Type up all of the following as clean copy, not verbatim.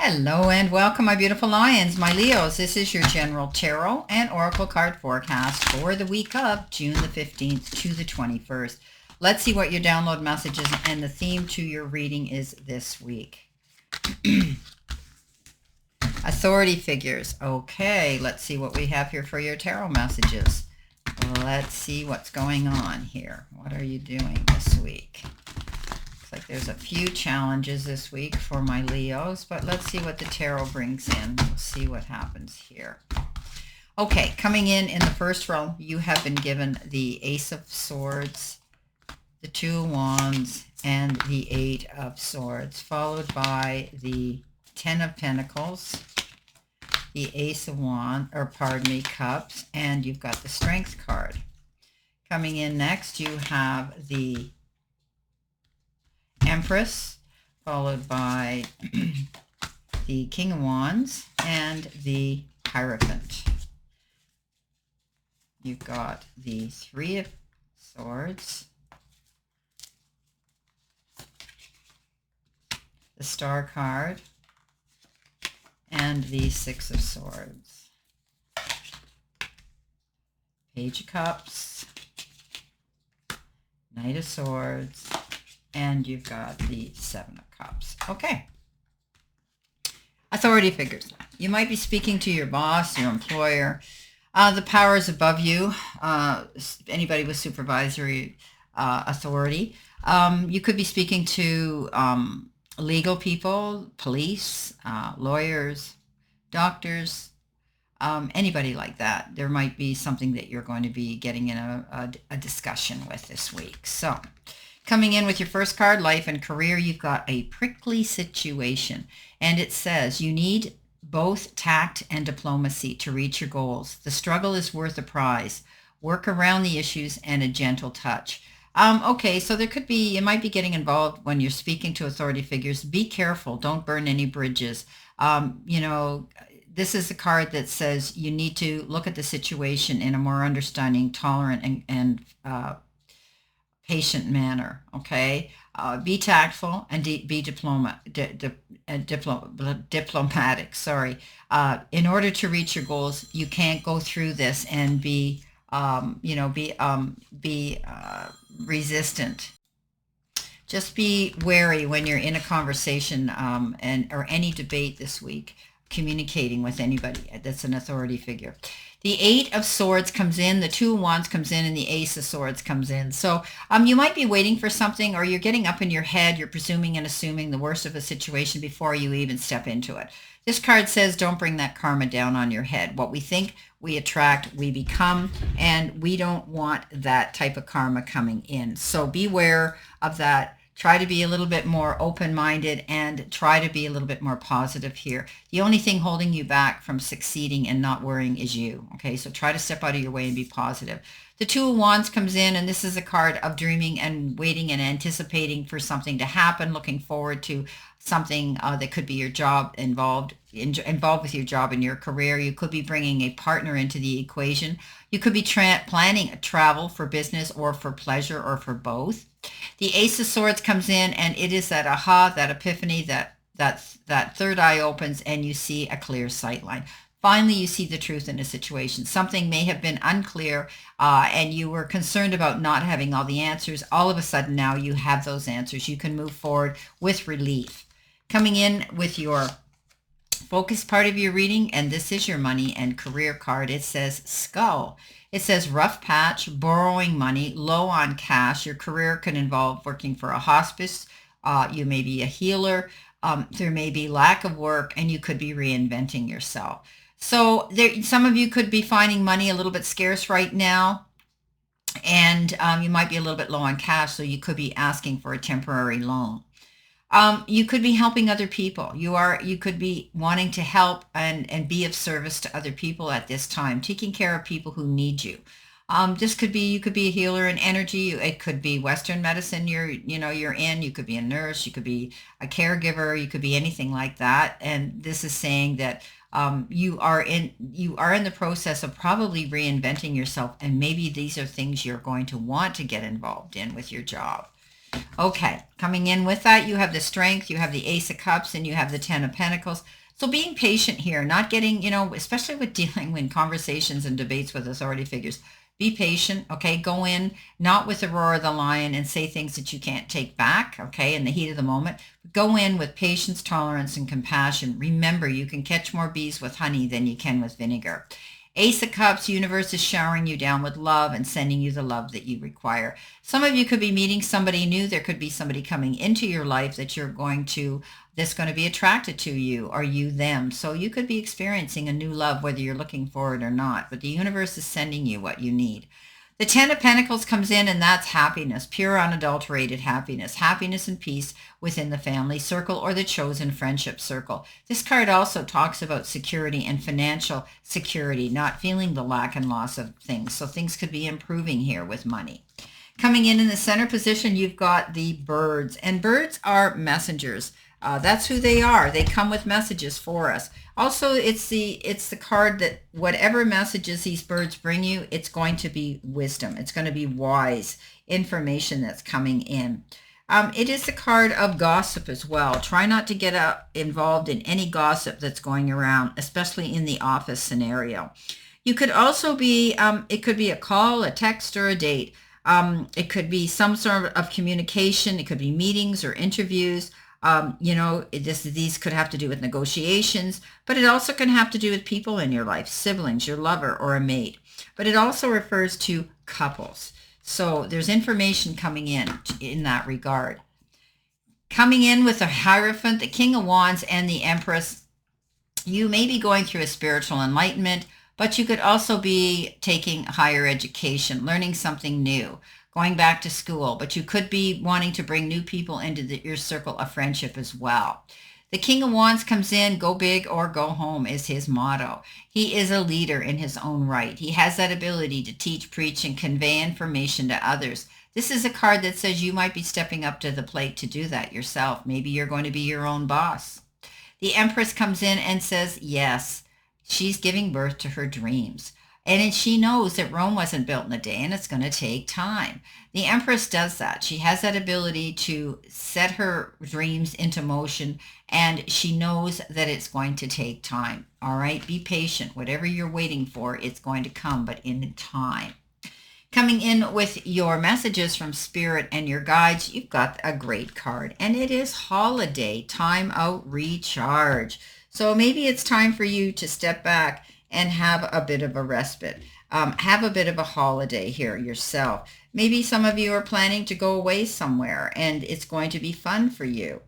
Hello and welcome, my beautiful lions, my Leos. This is your general tarot and oracle card forecast for the week of June the 15th to the 21st. Let's see what your download message is, and the theme to your reading is this week. Authority figures. Okay, let's see what we have here for your tarot messages. Let's see what's going on here. What are you doing this week? Like there's a few challenges this week for my Leos, but let's see what the tarot brings in. We'll see what happens here. Okay, coming in the first row, you have been given the Ace of Swords, the Two of Wands, and the Eight of Swords, followed by the Ten of Pentacles, the Ace of Wands, Cups, and you've got the Strength card. Coming in next, you have the Empress, followed by the King of Wands and the Hierophant. You've got the Three of Swords, the Star card, and the Six of Swords. Page of Cups, Knight of Swords, and you've got the Seven of Cups. Okay. Authority figures. You might be speaking to your boss, your employer, the powers above you, anybody with supervisory authority. You could be speaking to legal people, police, lawyers, doctors, anybody like that. There might be something that you're going to be getting in a discussion with this week. So, coming in with your first card, life and career, you've got a prickly situation. And it says you need both tact and diplomacy to reach your goals. The struggle is worth a prize. Work around the issues and a gentle touch. Okay, so there could be, you might be getting involved when you're speaking to authority figures. Be careful. Don't burn any bridges. This is a card that says you need to look at the situation in a more understanding, tolerant, and patient manner. Okay, be tactful and be diplomatic. Sorry. In order to reach your goals, you can't go through this and be resistant. Just be wary when you're in a conversation or any debate this week, communicating with anybody that's an authority figure. The Eight of Swords comes in, the Two of Wands comes in, and the Ace of Swords comes in. So you might be waiting for something, or you're getting up in your head, you're presuming and assuming the worst of a situation before you even step into it. This card says don't bring that karma down on your head. What we think, we attract, we become, and we don't want that type of karma coming in. So beware of that. Try to be a little bit more open-minded and try to be a little bit more positive here. The only thing holding you back from succeeding and not worrying is you. Okay, so try to step out of your way and be positive. The Two of Wands comes in, and this is a card of dreaming and waiting and anticipating for something to happen, looking forward to something that could be your job involved with your job and your career. You could be bringing a partner into the equation. You could be planning a travel for business or for pleasure or for both. The Ace of Swords comes in, and it is that aha, that epiphany, that third eye opens and you see a clear sight line. Finally, you see the truth in a situation. Something may have been unclear and you were concerned about not having all the answers. All of a sudden now you have those answers. You can move forward with relief. Coming in with your focus part of your reading, and this is your money and career card. It says Skull. It says rough patch, borrowing money, low on cash. Your career could involve working for a hospice. You may be a healer. There may be lack of work, and you could be reinventing yourself. So some of you could be finding money a little bit scarce right now, and you might be a little bit low on cash, so you could be asking for a temporary loan. You could be helping other people. You could be wanting to help and be of service to other people at this time, taking care of people who need you. This could be, you could be a healer in energy. It could be Western medicine you're in. You could be a nurse. You could be a caregiver. You could be anything like that. And this is saying that you are in the process of probably reinventing yourself. And maybe these are things you're going to want to get involved in with your job. Okay, coming in with that, you have the Strength, you have the Ace of Cups, and you have the Ten of Pentacles. So being patient here, not getting, especially with dealing in conversations and debates with authority figures, be patient, okay? Go in, not with the roar of the lion and say things that you can't take back, okay, in the heat of the moment. Go in with patience, tolerance, and compassion. Remember, you can catch more bees with honey than you can with vinegar. Ace of Cups, universe is showering you down with love and sending you the love that you require. Some of you could be meeting somebody new. There could be somebody coming into your life that that's going to be attracted to you, or you them. So you could be experiencing a new love, whether you're looking for it or not. But the universe is sending you what you need. The Ten of Pentacles comes in, and that's happiness, pure unadulterated happiness, happiness and peace within the family circle or the chosen friendship circle. This card also talks about security and financial security, not feeling the lack and loss of things. So things could be improving here with money. Coming in the center position, you've got the birds, and birds are messengers. That's who they are. They come with messages for us. Also, it's the card that whatever messages these birds bring you, it's going to be wisdom. It's going to be wise information that's coming in. It is the card of gossip as well. Try not to get involved in any gossip that's going around, especially in the office scenario. You could also be, it could be a call, a text, or a date. It could be some sort of communication. It could be meetings or interviews. These could have to do with negotiations, but it also can have to do with people in your life, siblings, your lover, or a mate. But it also refers to couples. So there's information coming in that regard. Coming in with the Hierophant, the King of Wands, and the Empress, you may be going through a spiritual enlightenment, but you could also be taking higher education, learning something new, going back to school, but you could be wanting to bring new people into your circle of friendship as well. The King of Wands comes in, go big or go home is his motto. He is a leader in his own right. He has that ability to teach, preach, and convey information to others. This is a card that says you might be stepping up to the plate to do that yourself. Maybe you're going to be your own boss. The Empress comes in and says, yes, she's giving birth to her dreams. And she knows that Rome wasn't built in a day and it's going to take time. The Empress does that. She has that ability to set her dreams into motion, and she knows that it's going to take time. All right, be patient. Whatever you're waiting for, it's going to come, but in time. Coming in with your messages from Spirit and your guides, you've got a great card, and it is holiday, time out, recharge. So maybe it's time for you to step back and have a bit of a respite. Have a bit of a holiday here yourself. Maybe some of you are planning to go away somewhere and it's going to be fun for you.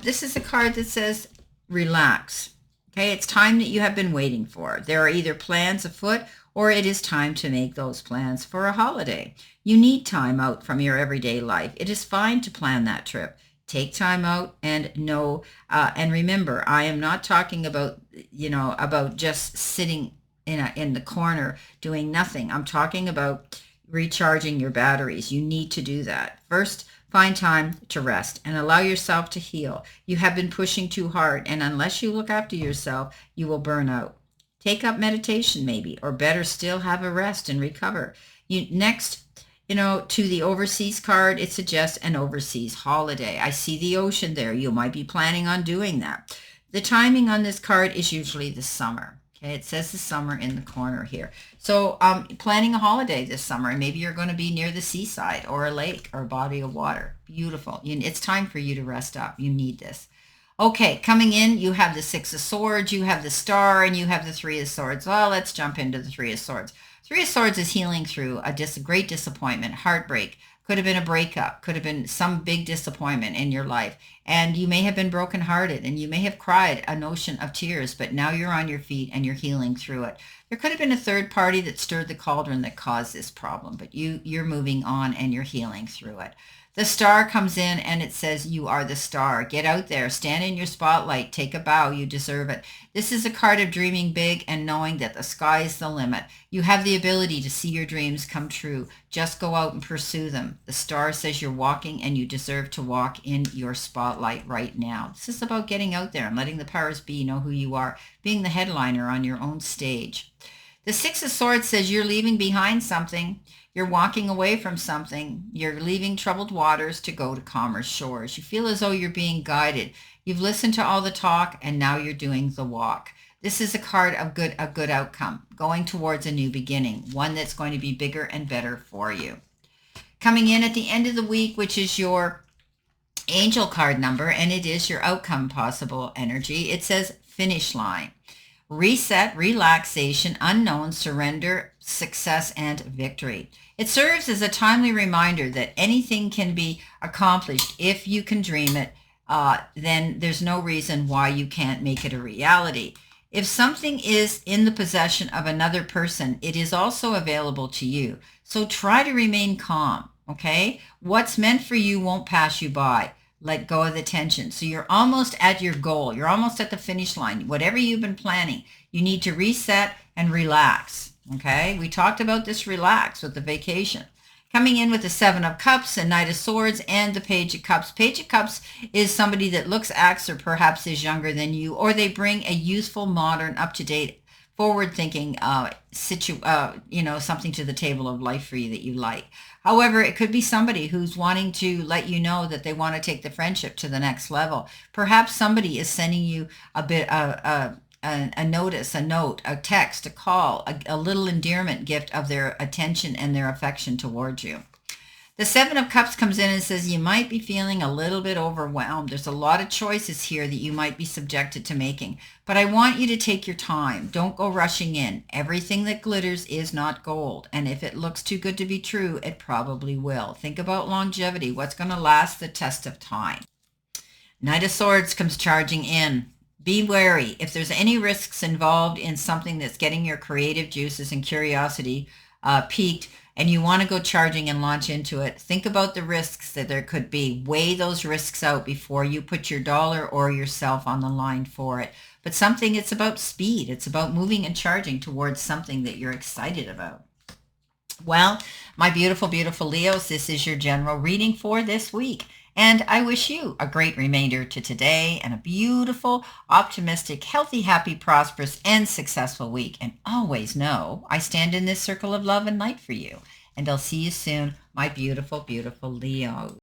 This is a card that says relax. Okay, it's time that you have been waiting for. There are either plans afoot or it is time to make those plans for a holiday. You need time out from your everyday life. It is fine to plan that trip. Take time out and know, and remember, I am not talking about, about just sitting in the corner doing nothing. I'm talking about recharging your batteries. You need to do that. First, find time to rest and allow yourself to heal. You have been pushing too hard, and unless you look after yourself, you will burn out. Take up meditation maybe, or better still, have a rest and recover. Next, to the overseas card, it suggests an overseas holiday. I see the ocean there. You might be planning on doing that. The timing on this card is usually the summer. Okay, it says the summer in the corner here. So planning a holiday this summer, and maybe you're going to be near the seaside or a lake or a body of water. Beautiful. It's time for you to rest up. You need this. Okay, coming in, you have the Six of Swords, you have the Star, and you have the Three of Swords. Well, let's jump into the Three of Swords. Three of Swords is healing through a great disappointment, heartbreak. Could have been a breakup, could have been some big disappointment in your life. And you may have been brokenhearted and you may have cried an ocean of tears, but now you're on your feet and you're healing through it. There could have been a third party that stirred the cauldron that caused this problem, but you're moving on and you're healing through it. The Star comes in and it says, you are the star. Get out there, stand in your spotlight, take a bow, you deserve it. This is a card of dreaming big and knowing that the sky is the limit. You have the ability to see your dreams come true. Just go out and pursue them. The Star says you're walking and you deserve to walk in your spotlight right now. This is about getting out there and letting the powers be know who you are, being the headliner on your own stage. The Six of Swords says you're leaving behind something. You're walking away from something. You're leaving troubled waters to go to calmer shores. You feel as though you're being guided. You've listened to all the talk and now you're doing the walk. This is a card of a good outcome, going towards a new beginning, one that's going to be bigger and better for you. Coming in at the end of the week, which is your angel card number, and it is your outcome possible energy. It says finish line. Reset, relaxation, unknown, surrender, success, and victory. It serves as a timely reminder that anything can be accomplished if you can dream it. Then there's no reason why you can't make it a reality. If something is in the possession of another person, it is also available to you. So try to remain calm, okay? What's meant for you won't pass you by. Let go of the tension. So you're almost at your goal. You're almost at the finish line. Whatever you've been planning, you need to reset and relax, okay? We talked about this relax with the vacation. Coming in with the Seven of Cups and Knight of Swords and the Page of Cups. Page of Cups is somebody that looks, acts, or perhaps is younger than you, or they bring a youthful, modern, up-to-date, forward-thinking, something to the table of life for you that you like. However, it could be somebody who's wanting to let you know that they want to take the friendship to the next level. Perhaps somebody is sending you a notice, a note, a text, a call, a little endearment gift of their attention and their affection towards you. The Seven of Cups comes in and says you might be feeling a little bit overwhelmed. There's a lot of choices here that you might be subjected to making, but I want you to take your time. Don't go rushing in. Everything that glitters is not gold, and if it looks too good to be true, it probably will. Think about longevity. What's going to last the test of time? Knight of Swords comes charging in. Be wary. If there's any risks involved in something that's getting your creative juices and curiosity piqued, and you want to go charging and launch into it, think about the risks that there could be. Weigh those risks out before you put your dollar or yourself on the line for it. But it's about speed. It's about moving and charging towards something that you're excited about. Well, my beautiful, beautiful Leos, this is your general reading for this week. And I wish you a great remainder to today and a beautiful, optimistic, healthy, happy, prosperous, and successful week. And always know I stand in this circle of love and light for you. And I'll see you soon, my beautiful, beautiful Leo.